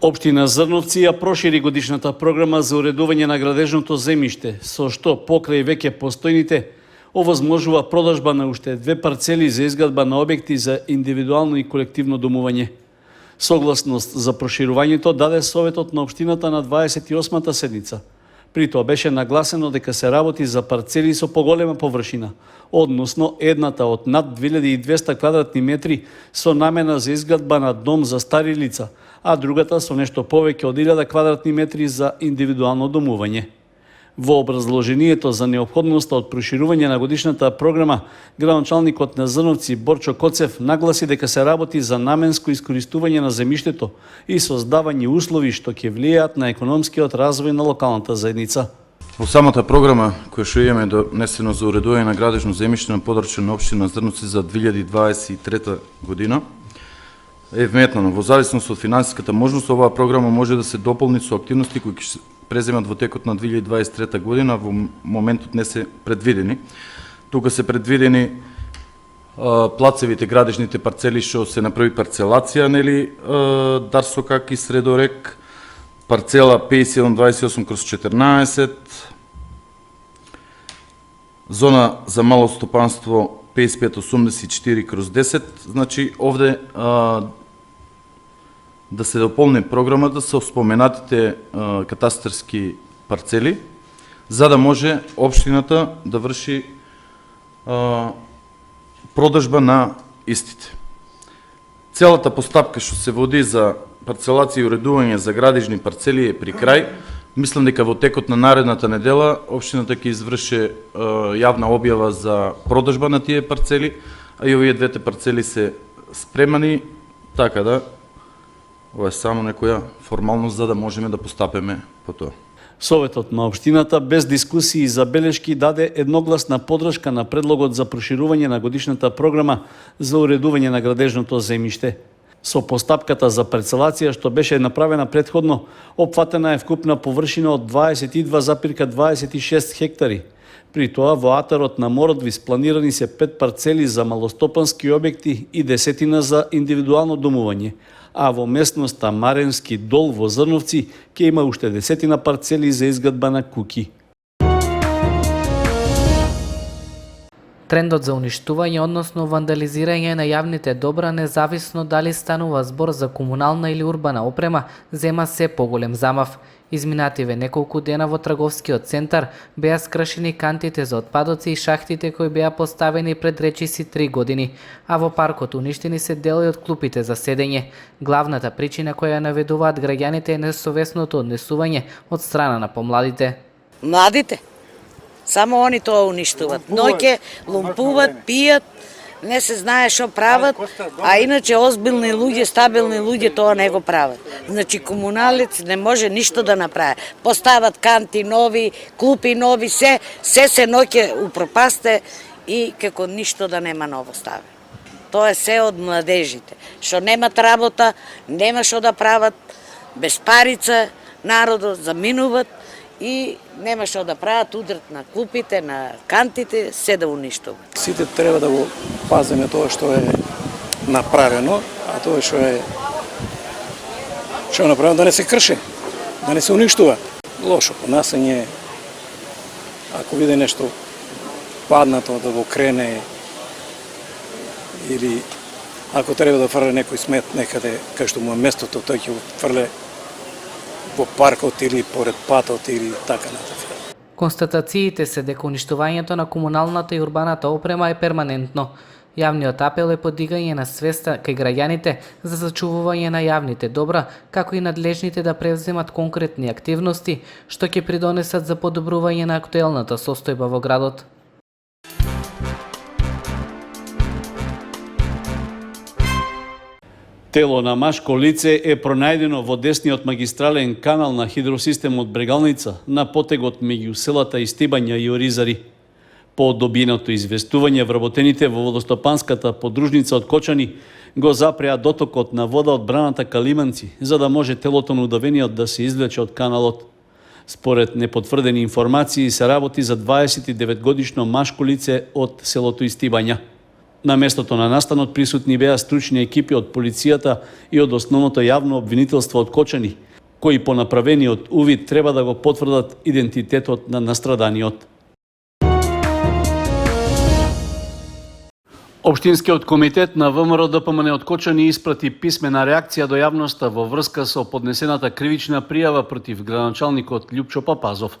Општина Зрновци ја прошири годишната програма за уредување на градежното земјиште, со што покрај веќе постојните овозможува продажба на уште 2 парцели за изградба на објекти за индивидуално и колективно домување. Согласност за проширувањето даде Советот на општината на 28-та седница. При тоа беше нагласено дека се работи за парцели со поголема површина, односно едната од над 2200 квадратни метри со намена за изградба на дом за стари лица, а другата со нешто повеќе од 1000 квадратни метри за индивидуално домување. Во образложението за неопходноста од проширување на годишната програма, градоначалникот на Зрновци Борчо Коцев нагласи дека се работи за наменско искористување на земјиштето и создавање услови што ќе влијаат на економскиот развој на локалната заедница. Во самата програма која што имаме донесено за уредување на градежно земјиште на подрачје на општина Зрновци за 2023 година е вметнано. Во зависност од финансиската можност, оваа програма може да се дополни со активности кои ќе се преземат во текот на 2023 година, во моментот не се предвидени. Тука се предвидени плацевите градежните парцели што се направи парцелација, нели, Дарсокак и Средорек, парцела 5728/14, зона за мало стопанство 5584/10, значи овде да се дополни програмата со споменатите катастарски парцели, за да може општината да врши продажба на истите. Целата постапка што се води за парцелација и уредување за градежни парцели е при крај. Мислам дека во текот на наредната недела општината ќе изврши јавна објава за продажба на тие парцели, а и овие двете парцели се спремани, така да ова е само некоја формалност за да можеме да постапиме по тоа. Советот на општината без дискусии и забелешки даде едногласна поддршка на предлогот за проширување на годишната програма за уредување на градежното земјиште. Со постапката за парцелација што беше направена претходно, опфатена е вкупна површина од 22,26 хектари. При тоа во атарот на Мородвис планирани се 5 парцели за малостопански објекти и 10 за индивидуално домување, а во местноста Маренски дол во Зрновци ќе има уште 10 парцели за изградба на куќи. Трендот за уништување, односно вандализирање на јавните добра, независно дали станува збор за комунална или урбана опрема, зема се поголем замав. Изминативе неколку дена во трговскиот центар беа скршени кантите за отпадоци и шахтите кои беа поставени пред речиси 3 години, а во паркот уништени се дели од клупите за седење. Главната причина која ја наведуваат граѓаните е несовесното однесување од страна на помладите. Младите, само они тоа уништуваат. Ноќе лумпуваат, пијат, не се знае што прават, а иначе озбилни луѓе, стабилни луѓе тоа не го прават. Значи комуналец не може ништо да направи. Постават канти нови, клупи нови, се ноќе упропасте и како ништо да нема ново стави. Тоа е се од младежите, што немат работа, нема што да прават, без парица народот заминуваат и нема што да прават, удрат на клупите, на кантите, се да уништуваат. Сите треба да го пазиме тоа што е направено, а тоа што е направено да не се крши, да не се уништува. Лошо понасење, ако види нешто паднато да го крене, или ако треба да фрле некој смет некаде кај што му е местото, тој ќе го фрле во паркот или поред патот или така натаму. Констатациите се дека уништувањето на комуналната и урбаната опрема е перманентно. Јавниот апел е подигање на свеста кај граѓаните за зачувување на јавните добра, како и надлежните да превземат конкретни активности што ќе придонесат за подобрување на актуелната состојба во градот. Тело на машко лице е пронајдено во десниот магистрален канал на хидросистемот Брегалница на потегот меѓу селата Истибања и Оризари. По добиеното известување, вработените во водостопанската подружница од Кочани го запреа дотокот на вода од браната Калиманци, за да може телото на удавениот да се извлече од каналот. Според непотврдени информации се работи за 29 годишно машко лице од селото Истибања. На местото на настанот присутни беа стручни екипи од полицијата и од основното јавно обвинителство од Кочани, кои по направениот увид треба да го потврдат идентитетот на настраданиот. Општинскиот комитет на ВМРО ДПМН од Кочани испрати писмена реакција до јавноста во врска со поднесената кривична пријава против градоначалникот Љупчо Папазов.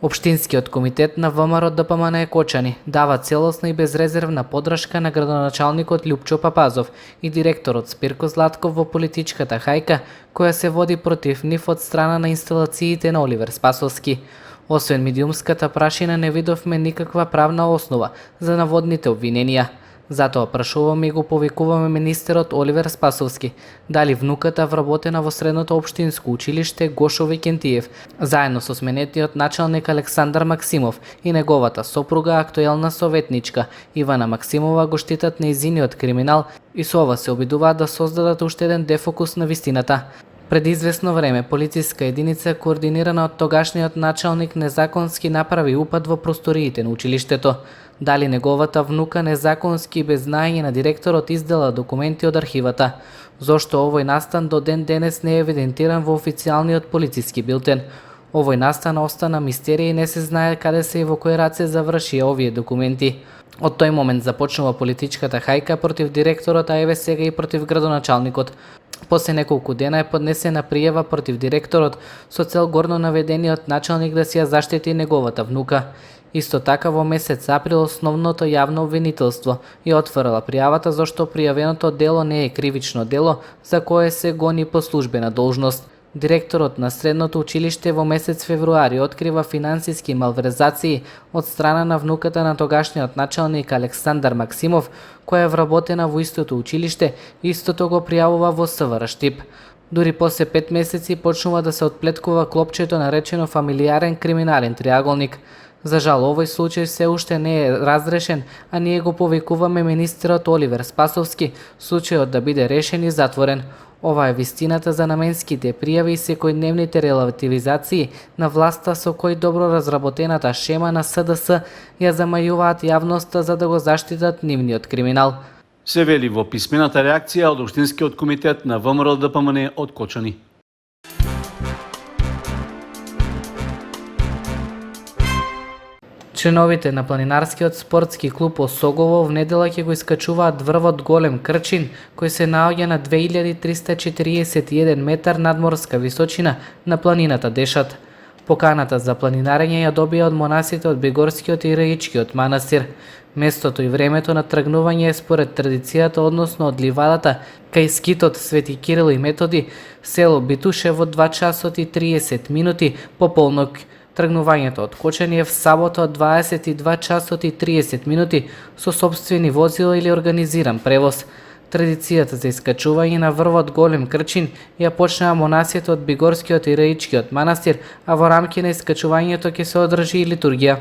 Општинскиот комитет на ВМРО ДПМН Кочани дава целосна и безрезервна поддршка на градоначалникот Љупчо Папазов и директорот Спирко Златков во политичката хајка која се води против нив од страна на инсталациите на Оливер Спасовски. Освен медиумската прашина не видовме никаква правна основа за наводните обвиненија. Затоа прашуваме и го повикуваме министерот Оливер Спасовски дали внуката вработена во средното општинско училиште Гошо Викентиев, заедно со сменетиот началник Александар Максимов и неговата сопруга актуелна советничка Ивана Максимова го штитат нејзиниот криминал и со ова се обидуваат да создадат уште еден дефокус на вистината. Пред известно време полициска единица координирана од тогашниот началник незаконски направи упад во просториите на училиштето. Дали неговата внука незаконски и без знаење на директорот издала документи од архивата. Зошто овој настан до ден денес не е евидентиран во официјалниот полициски билтен. Овој настан остана мистерија и не се знае каде се и во кои раце завршија овие документи. Од тој момент започнува политичката хајка против директорот, а еве сега и против градоначалникот. После неколку дена е поднесена пријава против директорот со цел горно наведениот началник да си ја заштити неговата внука. Исто така во месец април основното јавно обвинителство ја отворила пријавата зашто пријавеното дело не е кривично дело за кое се гони по службена должност. Директорот на средното училиште во месец февруари открива финансиски малверзации од страна на внуката на тогашниот началник Александар Максимов, која е вработена во истото училиште, истото го пријавува во СВР Штип. Дури после 5 месеци почнува да се отплеткува клопчето наречено фамилиарен криминален триаголник. За жал, овој случај се уште не е разрешен, а ние го повикуваме министерот Оливер Спасовски случајот да биде решен и затворен. Ова е вистината за наменските пријави и секојдневните релативизации на власта со кои добро разработената шема на СДС ја замајуваат јавноста за да го заштитат нивниот криминал. Се вели во писмената реакција од Општинскиот комитет на ВМРО ДПМН од Кочани. Членовите на планинарскиот спортски клуб Осогово в недела ќе го искачуваат врвот Голем Крчин, кој се наоѓа на 2341 метар надморска височина на планината Дешат. Поканата за планинарење ја добија од монасите од Бегорскиот и Раичкиот манастир. Местото и времето на тргнување е според традицијата, односно од ливадата кај скитот Свети Кирил и Методи, село Битуше во 2 часот и 30 минути по полнок. Тргнувањето од Кочани е в сабота од 22 часот и 30 минути со сопствени возила или организиран превоз. Традицијата за искачување на врвот Голем Крчин ја почнаа монасите од Бигорскиот и Раичкиот манастир, а во рамки на искачувањето ќе се одржи и литургија.